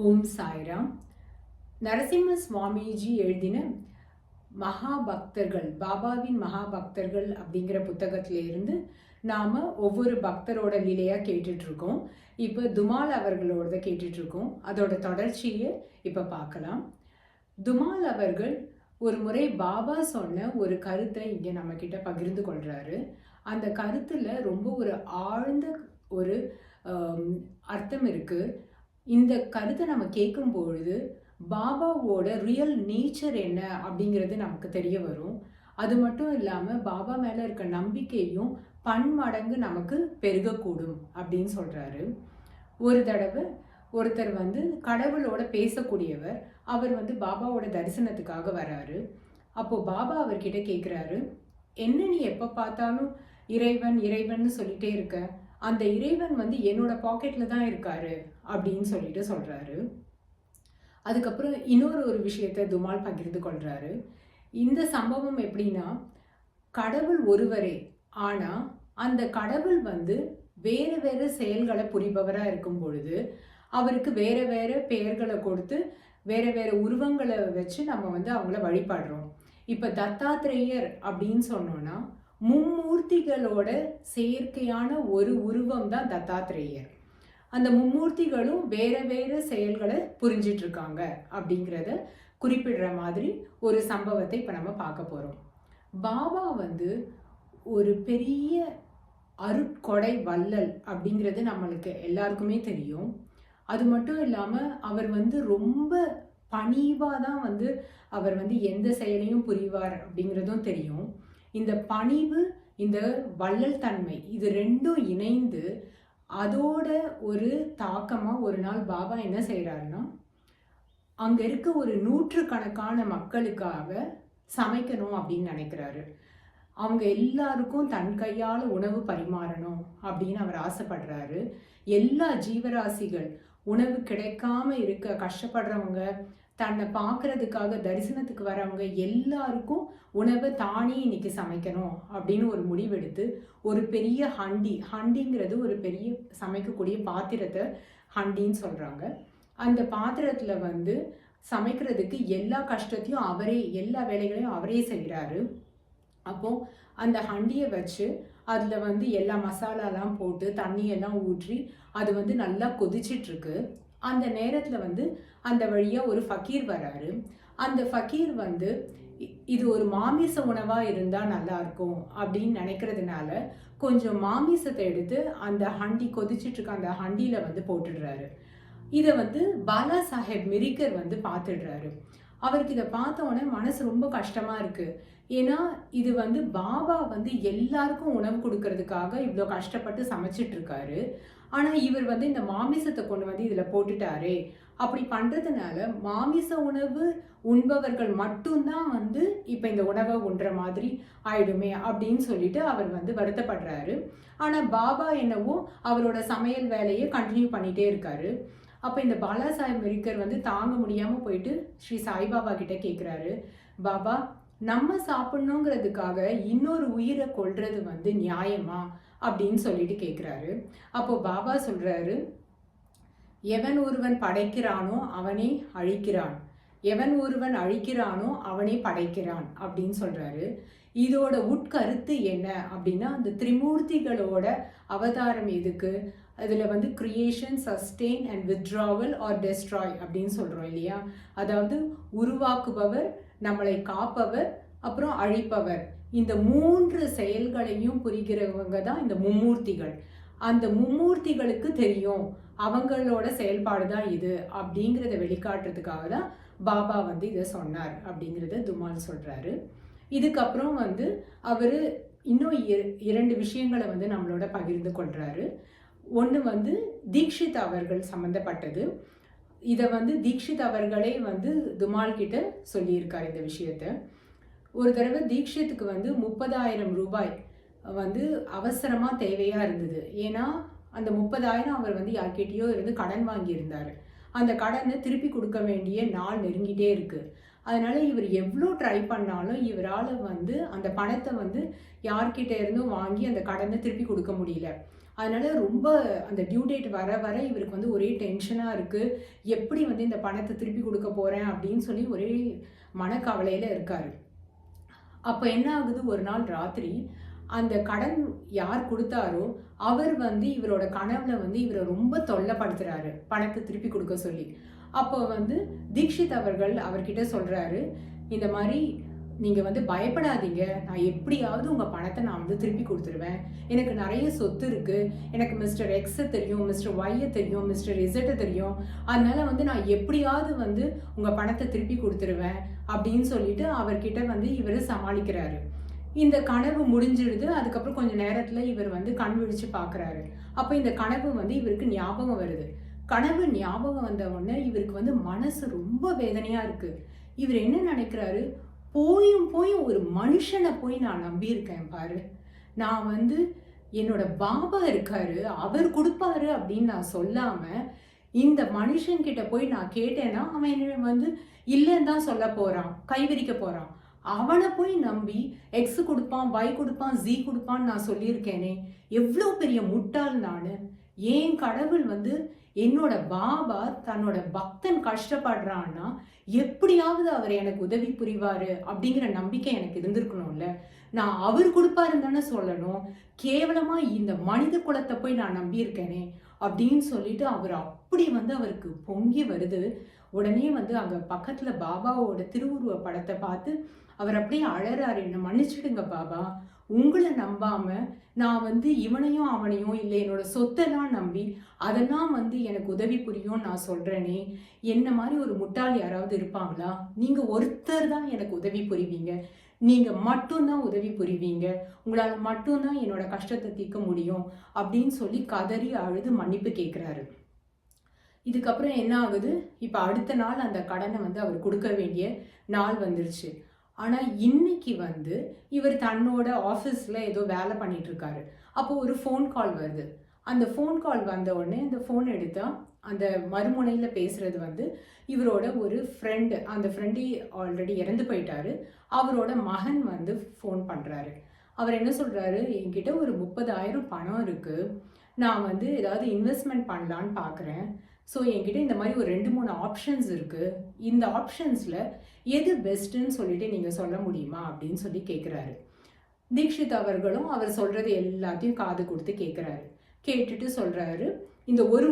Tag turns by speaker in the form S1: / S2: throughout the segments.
S1: ஓம் சாய்ராம். நரசிம்ம சுவாமிஜி எழுதின மகாபக்தர்கள், பாபாவின் மகாபக்தர்கள் அப்படிங்கிற புத்தகத்திலிருந்து நாம் ஒவ்வொரு பக்தரோட லீலையாக கேட்டுட்ருக்கோம். இப்போ துமால் அவர்களோட கேட்டுட்ருக்கோம். அதோட தொடர்ச்சியை இப்போ பார்க்கலாம். துமால் அவர்கள் ஒரு முறை பாபா சொன்ன ஒரு கருத்தை இங்கே நம்மக்கிட்ட பகிர்ந்து கொள்கிறாரு. அந்த கருத்தில் ரொம்ப ஒரு ஆழ்ந்த ஒரு அர்த்தம் இருக்குது. இந்த கருத்தை நம்ம கேட்கும் பொழுது பாபாவோட ரியல் நேச்சர் என்ன அப்படிங்கிறது நமக்கு தெரிய வரும். அது மட்டும் இல்லாமல் பாபா மேலே இருக்க நம்பிக்கையும் பன்மடங்கு நமக்கு பெருகக்கூடும் அப்படின்னு சொல்கிறாரு. ஒரு தடவை ஒருத்தர் கடவுளோட பேசக்கூடியவர், அவர் பாபாவோட தரிசனத்துக்காக வராரு. அப்போது பாபா அவர்கிட்ட கேட்குறாரு, என்ன நீ எப்போ பார்த்தாலும் இறைவன் இறைவன் சொல்லிட்டே இருக்க, அந்த இறைவன் என்னோட பாக்கெட்டில் தான் இருக்காரு அப்படின்னு சொல்லிட்டு சொல்கிறாரு. அதுக்கப்புறம் இன்னொரு விஷயத்தை துமால் பகிர்ந்து கொள்கிறாரு. இந்த சம்பவம் எப்படின்னா, கடவுள் ஒருவரே, ஆனால் அந்த கடவுள் வேறு வேறு செயல்களை புரிபவராக இருக்கும் பொழுது அவருக்கு வேறு வேறு பெயர்களை கொடுத்து வேறு வேறு உருவங்களை வச்சு நம்ம அவங்கள வழிபடுறோம். இப்போ தத்தாத்ரேயர் அப்படின்னு சொன்னோன்னா மும்மூர்த்திகளோட செயற்கையான ஒரு உருவம் தான் தத்தாத்ரேயர். அந்த மும்மூர்த்திகளும் வேற வேற செயல்களை புரிஞ்சிட்டு இருக்காங்க அப்படிங்கிறத குறிப்பிடுற மாதிரி ஒரு சம்பவத்தை இப்போ நம்ம பார்க்க போகிறோம். பாபா ஒரு பெரிய அருட்கொடை வள்ளல் அப்படிங்கிறது நம்மளுக்கு எல்லாருக்குமே தெரியும். அது மட்டும் இல்லாமல் அவர் ரொம்ப பணிவாக தான் அவர் எந்த செயலையும் புரிவார் அப்படிங்கிறதும் தெரியும். இந்த பணிவு, இந்த வள்ளல் தன்மை, இது ரெண்டும் இணைந்து அதோட ஒரு தாக்கமாக ஒரு நாள் பாபா என்ன செய்கிறாருன்னா, அங்கே இருக்க ஒரு 100கணக்கான மக்களுக்காக சமைக்கணும் அப்படின்னு நினைக்கிறாரு. அவங்க எல்லாருக்கும் தன் கையால் உணவு பரிமாறணும் அப்படின்னு அவர் ஆசைப்படுறாரு. எல்லா ஜீவராசிகள், உணவு கிடைக்காம இருக்க கஷ்டப்படுறவங்க, தன்னை பார்க்கறதுக்காக தரிசனத்துக்கு வரவங்க எல்லாருக்கும் உணவை தானே இன்னைக்கு சமைக்கணும் அப்படின்னு ஒரு முடிவெடுத்து ஒரு பெரிய ஹண்டிங்கிறது ஒரு பெரிய சமைக்கக்கூடிய பாத்திரத்தை ஹண்டின்னு சொல்கிறாங்க. அந்த பாத்திரத்தில் சமைக்கிறதுக்கு எல்லா கஷ்டத்தையும் அவரே, எல்லா வேலைகளையும் அவரே செய்கிறாரு. அப்போது அந்த ஹண்டியை வச்சு அதில் எல்லா மசாலாலாம் போட்டு தண்ணியெல்லாம் ஊற்றி அது நல்லா கொதிச்சிட்ருக்கு. அந்த நேரத்தில் அந்த வழியாக ஒரு ஃபக்கீர் வராரு. அந்த ஃபக்கீர் இது ஒரு மாமிச உணவாக இருந்தால் நல்லாயிருக்கும் அப்படின்னு நினைக்கிறதுனால கொஞ்சம் மாமிசத்தை எடுத்து அந்த ஹண்டி கொதிச்சிட்ருக்க அந்த ஹண்டியில் போட்டுடுறாரு. இதை பாலா சாஹேப் மிரிக்கர் பார்த்துடுறாரு. அவருக்கு இதை பார்த்த உடனே மனசு ரொம்ப கஷ்டமாக இருக்குது. ஏன்னா இது பாபா எல்லாருக்கும் உணவு கொடுக்கறதுக்காக இவ்வளோ கஷ்டப்பட்டு சமைச்சிட்ருக்காரு. ஆனால் இவர் இந்த மாமிசத்தை கொண்டு இதில் போட்டுட்டாரே, அப்படி பண்ணுறதுனால மாமிச உணவு உண்பவர்கள் மட்டும்தான் இப்போ இந்த உணவை உண்ற மாதிரி ஆயிடுமே அப்படின்னு சொல்லிட்டு அவர் வருத்தப்படுறாரு. ஆனால் பாபா என்னவோ அவரோட சமையல் வேலையை கண்டினியூ பண்ணிகிட்டே இருக்காரு. அப்போ இந்த பாலா சாஹேப் மிரிக்கர் தாங்க முடியாமல் போயிட்டு ஸ்ரீ சாய்பாபா கிட்ட கேட்குறாரு, பாபா, நம்ம சாப்பிட்ணுங்கிறதுக்காக இன்னொரு உயிரை கொல்றது நியாயமா அப்படின்னு சொல்லிட்டு கேட்குறாரு. அப்போ பாபா சொல்கிறாரு, எவன் ஒருவன் படைக்கிறானோ அவனே அழிக்கிறான், எவன் ஒருவன் அழிக்கிறானோ அவனே படைக்கிறான் அப்படின்னு சொல்கிறாரு. இதோட உட்கருத்து என்ன அப்படின்னா, அந்த திரிமூர்த்திகளோட அவதாரம் எதுக்கு, அதில் creation, sustain and withdrawal or destroy அப்படின்னு சொல்கிறோம் இல்லையா. அதாவது உருவாக்குபவர், நம்மளை காப்பவர், அப்புறம் அழிப்பவர். இந்த 3 செயல்களையும் புரிகிறவங்க தான் இந்த மும்மூர்த்திகள். அந்த மும்மூர்த்திகளுக்கு தெரியும் அவங்களோட செயல்பாடு தான் இது அப்படிங்கிறத வெளிக்காட்டுறதுக்காக தான் பாபா இதை சொன்னார் அப்படிங்கிறத துமால் சொல்கிறாரு. இதுக்கப்புறம் அவர் இன்னும் 2 விஷயங்களை நம்மளோட பகிர்ந்து கொள்கிறாரு. ஒன்று தீக்ஷித் அவர்கள் சம்மந்தப்பட்டது. இதை தீக்ஷித் அவர்களே துமால் கிட்ட சொல்லியிருக்கார் இந்த விஷயத்த. ஒரு தடவை தீக்ஷித்துக்கு 30,000 ரூபாய் அவசரமாக தேவையாக இருந்தது. ஏன்னா அந்த 30,000 அவர் யார்கிட்டயோ இருந்து கடன் வாங்கியிருந்தார். அந்த கடனை திருப்பி கொடுக்க வேண்டிய நாள் நெருங்கிட்டே இருக்குது. அதனால் இவர் எவ்வளோ ட்ரை பண்ணாலும் இவரால் அந்த பணத்தை யார்கிட்ட இருந்தும் வாங்கி அந்த கடனை திருப்பி கொடுக்க முடியல. அதனால ரொம்ப அந்த டியூ டேட் வர வர இவருக்கு வந்து ஒரே டென்ஷனாக இருக்குது. எப்படி வந்து இந்த பணத்தை திருப்பி கொடுக்க போகிறேன் அப்படின்னு சொல்லி ஒரே மனக்கவலையில் இருக்கார். அப்போ என்ன ஆகுது, ஒரு நாள் ராத்திரி அந்த கடன் யார் கொடுத்தாரோ அவர் வந்து இவரோட கனவுல வந்து இவரை ரொம்ப தொல்லைப்படுத்துறாரு, பணத்தை திருப்பி கொடுக்க சொல்லி. அப்போ வந்து தீக்ஷித் அவர்கள் அவர்கிட்ட சொல்றாரு, இந்த மாதிரி நீங்க வந்து பயப்படாதீங்க, நான் எப்படியாவது உங்க பணத்தை நான் வந்து திருப்பி கொடுத்துருவேன். எனக்கு நிறைய சொத்து இருக்கு, எனக்கு மிஸ்டர் எக்ஸை தெரியும், மிஸ்டர் ஒய்யை தெரியும், மிஸ்டர் இசட்டை தெரியும், அதனால வந்து நான் எப்படியாவது வந்து உங்க பணத்தை திருப்பி கொடுத்துருவேன் அப்படின்னு சொல்லிட்டு அவர்கிட்ட வந்து இவர் சமாளிக்கிறாரு. இந்த கனவு முடிஞ்சிடுது. அதுக்கப்புறம் கொஞ்சம் நேரத்துல இவர் வந்து கண் விழிச்சு பார்க்குறாரு. அப்போ இந்த கனவு வந்து இவருக்கு ஞாபகம் வருது. கனவு ஞாபகம் வந்த உடனே இவருக்கு வந்து மனசு ரொம்ப வேதனையா இருக்கு. இவர் என்ன நினைக்கிறாரு, போயும் போயும் ஒரு மனுஷனை போய் நான் நம்பியிருக்கேன் பாரு, நான் வந்து என்னோட பாபா இருக்காரு, அவர் கொடுப்பாரு அப்படின்னு நான் சொல்லாம இந்த மனுஷன்கிட்ட போய் நான் கேட்டேன்னா அவன் என்ன வந்து இல்லைன்னு தான் சொல்ல போறான், கைவிரிக்க போறான். அவனை போய் நம்பி எக்ஸ் கொடுப்பான், ஒய் கொடுப்பான், ஜி கொடுப்பான்னு நான் சொல்லியிருக்கேனே, எவ்வளோ பெரிய முட்டாள் நான். ஏன் கடவுள் வந்து என்னோட பாபா தன்னோட பக்தன் கஷ்டப்படுறான்னா எப்படியாவது அவர் எனக்கு உதவி புரிவாரு அப்படிங்கிற நம்பிக்கை எனக்கு இருந்திருக்கணும்ல. நான் அவர் கொடுப்பாருன்னு தானே சொல்லணும், கேவலமா இந்த மனித குலத்தை போய் நான் நம்பியிருக்கேனே அப்படின்னு சொல்லிட்டு அவர் அப்படி வந்து அவருக்கு பொங்கி வருது. உடனே வந்து அங்க பக்கத்துல பாபாவோட திருவுருவ படத்தை பார்த்து அவர் அப்படியே அழறாரு, என்ன மன்னிச்சிடுங்க பாபா, உங்களை நம்பாம நான் வந்து இவனையும் அவனையும் இல்லை என்னோட சொத்தெல்லாம் நம்பி அதெல்லாம் வந்து எனக்கு உதவி புரியும் நான் சொல்றேனே, என்ன மாதிரி ஒரு முட்டாள் யாராவது இருப்பாங்களா? நீங்க ஒருத்தர் தான் எனக்கு உதவி புரிவீங்க, நீங்க மட்டும்தான் உதவி புரிவீங்க, உங்களால மட்டும்தான் என்னோட கஷ்டத்தை தீர்க்க முடியும் அப்படின்னு சொல்லி கதறி அழுது மன்னிப்பு கேட்கிறாரு. இதுக்கப்புறம் என்ன ஆகுது, இப்போ அடுத்த நாள் அந்த கடனை வந்து அவர் கொடுக்க வேண்டிய நாள் வந்துருச்சு. ஆனால் இன்னைக்கு வந்து இவர் தன்னோட ஆஃபீஸில் ஏதோ வேலை பண்ணிட்டு இருக்காரு. அப்போ ஒரு ஃபோன் கால் வருது. அந்த ஃபோன் கால் வந்த உடனே அந்த ஃபோன் எடுத்தா அந்த மறுமுனையில் பேசுறது வந்து இவரோட ஒரு ஃப்ரெண்டு. அந்த ஃப்ரெண்டு ஆல்ரெடி இறந்து போயிட்டாரு. அவரோட மகன் வந்து ஃபோன் பண்ணுறாரு. அவர் என்ன சொல்கிறாரு, என்கிட்ட ஒரு 30,000 பணம் இருக்குது, நான் வந்து ஏதாவது இன்வெஸ்ட்மெண்ட் பண்ணலான்னு பார்க்குறேன். ஸோ என்கிட்ட இந்த மாதிரி ஒரு 2-3 ஆப்ஷன்ஸ் இருக்குது, இந்த ஆப்ஷன்ஸில் எது பெஸ்ட்டுன்னு சொல்லிட்டு நீங்கள் சொல்ல முடியுமா அப்படின்னு சொல்லி கேட்குறாரு. தீக்ஷித் அவர்களும் அவர் சொல்கிறது எல்லாத்தையும் காது கொடுத்து கேட்குறாரு. கேட்டுட்டு சொல்கிறாரு, இந்த ஒரு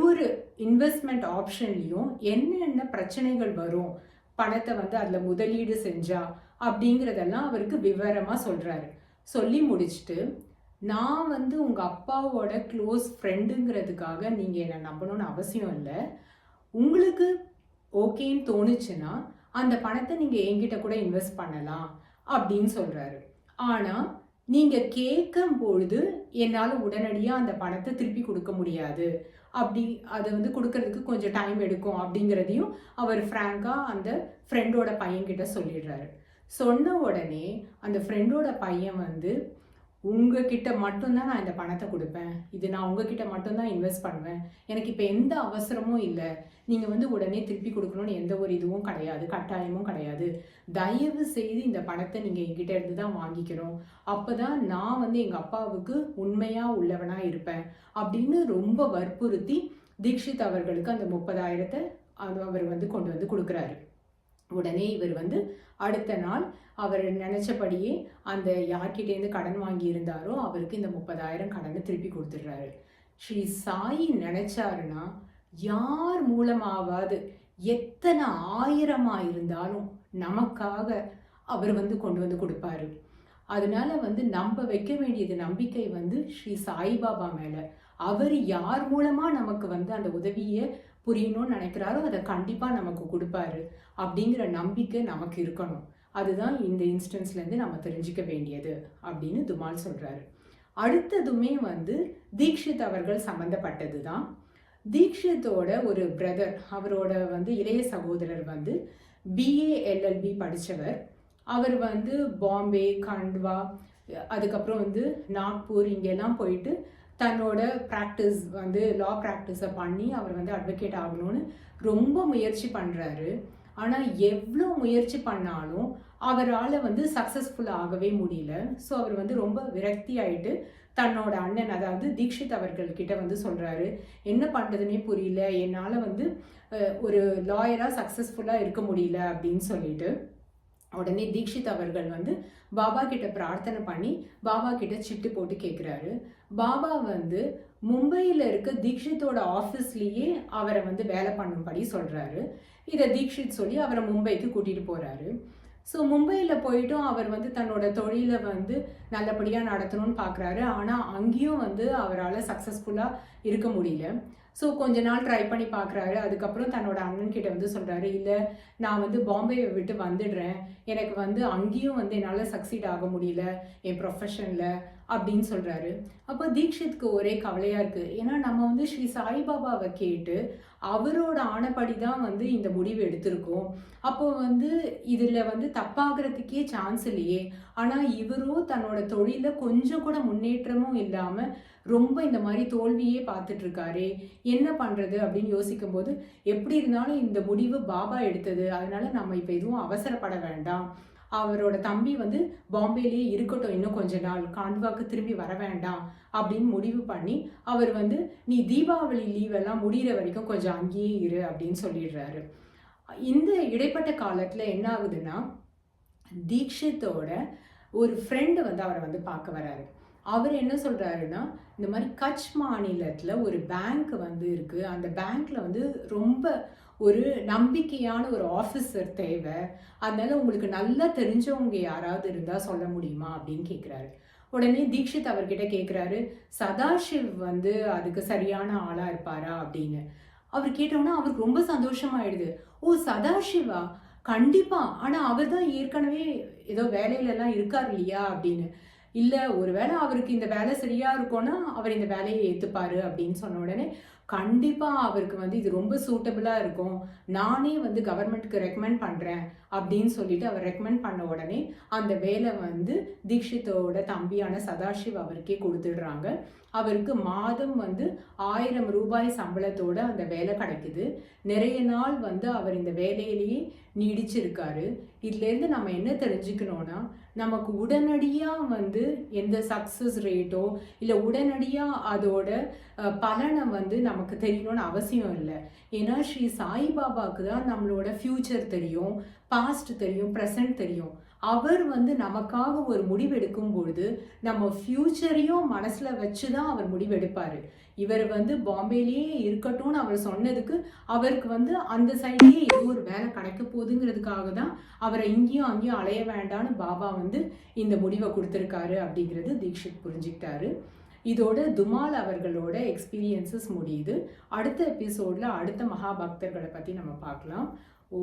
S1: இன்வெஸ்ட்மெண்ட் ஆப்ஷன்லேயும் என்னென்ன பிரச்சனைகள் வரும், பணத்தை வந்து அதில் முதலீடு செஞ்சா அப்படிங்கிறதெல்லாம் அவருக்கு விவரமாக சொல்கிறாரு. சொல்லி முடிச்சுட்டு, நான் வந்து உங்கள் அப்பாவோட க்ளோஸ் ஃப்ரெண்டுங்கிறதுக்காக நீங்கள் என்னை நம்பணும்னு அவசியம் இல்லை, உங்களுக்கு ஓகேன்னு தோணுச்சுன்னா அந்த பணத்தை நீங்கள் என்கிட்ட கூட இன்வெஸ்ட் பண்ணலாம் அப்படின்னு சொல்கிறாரு. ஆனால் நீங்கள் கேட்கும் பொழுது என்னால் உடனடியாக அந்த பணத்தை திருப்பி கொடுக்க முடியாது, அப்படி அதை வந்து கொடுக்கறதுக்கு கொஞ்சம் டைம் எடுக்கும் அப்படிங்கிறதையும் அவர் ஃப்ராங்காக அந்த ஃப்ரெண்டோட பையன்கிட்ட சொல்லிடுறாரு. சொன்ன உடனே அந்த ஃப்ரெண்டோட பையன் வந்து, உங்ககிட்ட மட்டும்தான் நான் இந்த பணத்தை கொடுப்பேன், இது நான் உங்ககிட்ட மட்டும்தான் இன்வெஸ்ட் பண்ணுவேன், எனக்கு இப்போ எந்த அவசரமும் இல்லை, நீங்கள் வந்து உடனே திருப்பி கொடுக்கணும்னு எந்த ஒரு இதுவும் கிடையாது, கட்டாயமும் கிடையாது, தயவு செய்து இந்த பணத்தை நீங்கள் என்கிட்ட இருந்து தான் வாங்கிக்கணும், அப்போ தான் நான் வந்து எங்கள் அப்பாவுக்கு உண்மையாக உள்ளவனாக இருப்பேன் அப்படின்னு ரொம்ப வற்புறுத்தி தீக்ஷித் அவர்களுக்கு அந்த 30,000 அவர் வந்து கொண்டு வந்து கொடுக்குறாரு. உடனே இவர் வந்து அடுத்த நாள் அவர் நினைச்சபடியே அந்த யார்கிட்டேருந்து கடன் வாங்கி இருந்தாரோ அவருக்கு இந்த 30,000 கடனை திருப்பி கொடுத்துடுறாரு. ஸ்ரீ சாயி நினைச்சாருன்னா யார் மூலமாவது எத்தனை 1000 இருந்தாலும் நமக்காக அவர் வந்து கொண்டு வந்து கொடுப்பாரு. அதனால வந்து நம்ம வைக்க வேண்டியது நம்பிக்கை வந்து ஸ்ரீ சாய்பாபா மேல. அவர் யார் மூலமா நமக்கு வந்து அந்த உதவியை புரியணும்னு நினைக்கிறாரோ அதை கண்டிப்பா நமக்கு கொடுப்பாரு அப்படிங்கிற நம்பிக்கை நமக்கு இருக்கணும். அதுதான் இந்த இன்ஸ்டன்ஸ்லேருந்து நம்ம தெரிஞ்சுக்க வேண்டியது அப்படின்னு துமால் சொல்றாரு. அடுத்ததுமே வந்து தீக்ஷித் அவர்கள் சம்மந்தப்பட்டது தான். தீக்ஷித்தோட ஒரு பிரதர், அவரோட வந்து இளைய சகோதரர் வந்து BA LLB படித்தவர். அவர் வந்து பாம்பே, கண்ட்வா, அதுக்கப்புறம் வந்து நாக்பூர் இங்கெல்லாம் போயிட்டு தன்னோட ப்ராக்டிஸ் வந்து லா ப்ராக்டிஸை பண்ணி அவர் வந்து அட்வொகேட் ஆகணும்னு ரொம்ப முயற்சி பண்ணுறாரு. ஆனால் எவ்வளோ முயற்சி பண்ணாலும் அவரால் வந்து சக்ஸஸ்ஃபுல் ஆகவே முடியல. ஸோ அவர் வந்து ரொம்ப விரக்தி ஆகிட்டு தன்னோட அண்ணன் அதாவது தீக்ஷித் அவர்கள் கிட்ட வந்து சொல்கிறாரு, என்ன பண்ணுறதுனே புரியல, என்னால் வந்து ஒரு லாயராக சக்ஸஸ்ஃபுல்லாக இருக்க முடியல அப்படின்னு சொல்லிட்டு. உடனே தீக்ஷித் அவர்கள் வந்து பாபா கிட்ட பிரார்த்தனை பண்ணி பாபா கிட்ட சிட்டு போட்டு கேட்குறாரு. பாபா வந்து மும்பையில் இருக்க தீக்ஷித்தோட ஆஃபீஸ்லேயே அவரை வந்து வேலை பண்ணும்படி சொல்கிறாரு. இதை தீக்ஷித் சொல்லி அவரை மும்பைக்கு கூட்டிகிட்டு போகிறாரு. ஸோ மும்பையில் போயிட்டும் அவர் வந்து தன்னோட தொழிலை வந்து நல்லபடியாக நடத்தணும்னு பார்க்குறாரு. ஆனால் அங்கேயும் வந்து அவரால் சக்ஸஸ்ஃபுல்லாக இருக்க முடியல. ஸோ கொஞ்ச நாள் ட்ரை பண்ணி பார்க்குறாரு. அதுக்கப்புறம் தன்னோட அண்ணன்கிட்ட வந்து சொல்கிறாரு, இல்லை நான் வந்து பாம்பேயை விட்டு வந்துடுறேன், எனக்கு வந்து அங்கேயும் வந்து என்னால் சக்சீட் ஆக முடியல என் ப்ரொஃபஷனில் அப்படின்னு சொல்கிறாரு. அப்போ தீக்ஷித்க்கு ஒரே கவலையாக இருக்குது. ஏன்னா நம்ம வந்து ஸ்ரீ சாய்பாபாவை கேட்டு அவரோட ஆணைப்படி தான் வந்து இந்த முடிவு எடுத்திருக்கோம். அப்போ வந்து இதில் வந்து தப்பாகிறதுக்கே சான்ஸ் இல்லையே. ஆனால் இவரோ தன்னோட தொழிலில் கொஞ்சம் கூட முன்னேற்றமும் இல்லாமல் ரொம்ப இந்த மாதிரி தோல்வியே பார்த்துட்டு இருக்காரு. என்ன பண்ணுறது அப்படின்னு யோசிக்கும் போது, எப்படி இருந்தாலும் இந்த முடிவு பாபா எடுத்தது, அதனால நம்ம இப்போ எதுவும் அவசரப்பட வேண்டாம், அவரோட தம்பி வந்து பாம்பேலேயே இருக்கட்டும் இன்னும் கொஞ்ச நாள், காண்ட்வாக்கு திரும்பி வர வேண்டாம் அப்படின்னு முடிவு பண்ணி அவர் வந்து நீ தீபாவளி லீவெல்லாம் முடிகிற வரைக்கும் கொஞ்சம் அங்கேயே இரு அப்படின்னு சொல்லிடுறாரு. இந்த இடைப்பட்ட காலத்தில் என்ன ஆகுதுன்னா, தீக்ஷித்தோட ஒரு ஃப்ரெண்டு வந்து அவரை வந்து பார்க்க வராரு. அவர் என்ன சொல்கிறாருன்னா, இந்த மாதிரி கட்ச் மாநிலத்தில் ஒரு பேங்க் வந்து இருக்குது, அந்த பேங்க்கில் வந்து ரொம்ப ஒரு நம்பிக்கையான ஒரு ஆஃபீஸர் தேவை, அதனால உங்களுக்கு நல்லா தெரிஞ்சவங்க யாராவது இருந்தால் சொல்ல முடியுமா அப்படின்னு கேட்குறாரு. உடனே தீக்ஷித் அவர்கிட்ட கேட்குறாரு, சதாசிவ் வந்து அதுக்கு சரியான ஆளாக இருப்பாரா அப்படின்னு. அவர் கேட்டோன்னா அவருக்கு ரொம்ப சந்தோஷமாயிடுது. ஓ சதாசிவா, கண்டிப்பாக, ஆனால் அவர் தான் ஏற்கனவே ஏதோ வேலையிலலாம் இருக்கார் இல்லையா அப்படின்னு. இல்லை ஒருவேளை அவருக்கு இந்த வேலை சரியாக இருக்கும்னா அவர் இந்த வேலையை ஏற்றுப்பார் அப்படின்னு சொன்ன உடனே, கண்டிப்பாக அவருக்கு வந்து இது ரொம்ப சூட்டபிளாக இருக்கும், நானே வந்து கவர்மெண்ட்டுக்கு ரெக்கமெண்ட் பண்ணுறேன் அப்படின்னு சொல்லிட்டு அவர் ரெக்கமெண்ட் பண்ண உடனே அந்த வேலை வந்து தீக்ஷித்தோட தம்பியான சதாசிவ் அவருக்கே கொடுத்துடுறாங்க. அவருக்கு மாதம் வந்து 1000 ரூபாய் சம்பளத்தோடு அந்த வேலை கிடைக்குது. நிறைய நாள் வந்து அவர் இந்த வேலையிலேயே நீடிச்சிருக்காரு. இதுலேருந்து நம்ம என்ன தெரிஞ்சுக்கணும்னா, நமக்கு உடனடியாக வந்து எந்த சக்ஸஸ் ரேட்டோ இல்லை உடனடியாக அதோட பலனை வந்து நமக்கு தெரியணும்னு அவசியம் இல்லை. ஏன்னா ஸ்ரீ சாய்பாபாவுக்கு தான் நம்மளோட ஃப்யூச்சர் தெரியும், பாஸ்ட் தெரியும், ப்ரெசன்ட் தெரியும். அவர் வந்து நமக்காக ஒரு முடிவு எடுக்கும் பொழுது நம்ம ஃப்யூச்சரையும் மனசில் வச்சு தான் அவர் முடிவு எடுப்பார். இவர் வந்து பாம்பேலேயே இருக்கட்டும்னு அவர் சொன்னதுக்கு அவருக்கு வந்து அந்த சைட்லேயே ஏதோ ஒரு வேலை கிடைக்க போகுதுங்கிறதுக்காக தான் அவரை இங்கேயும் அங்கேயும் அலைய வேண்டான்னு பாபா வந்து இந்த முடிவை கொடுத்துருக்காரு அப்படிங்கிறது தீக்ஷித் புரிஞ்சுக்கிட்டாரு. இதோட துமால் அவர்களோட எக்ஸ்பீரியன்சஸ் முடியுது. அடுத்த எபிசோடில் அடுத்த மகாபக்தர்களை பற்றி நம்ம பார்க்கலாம். ஓ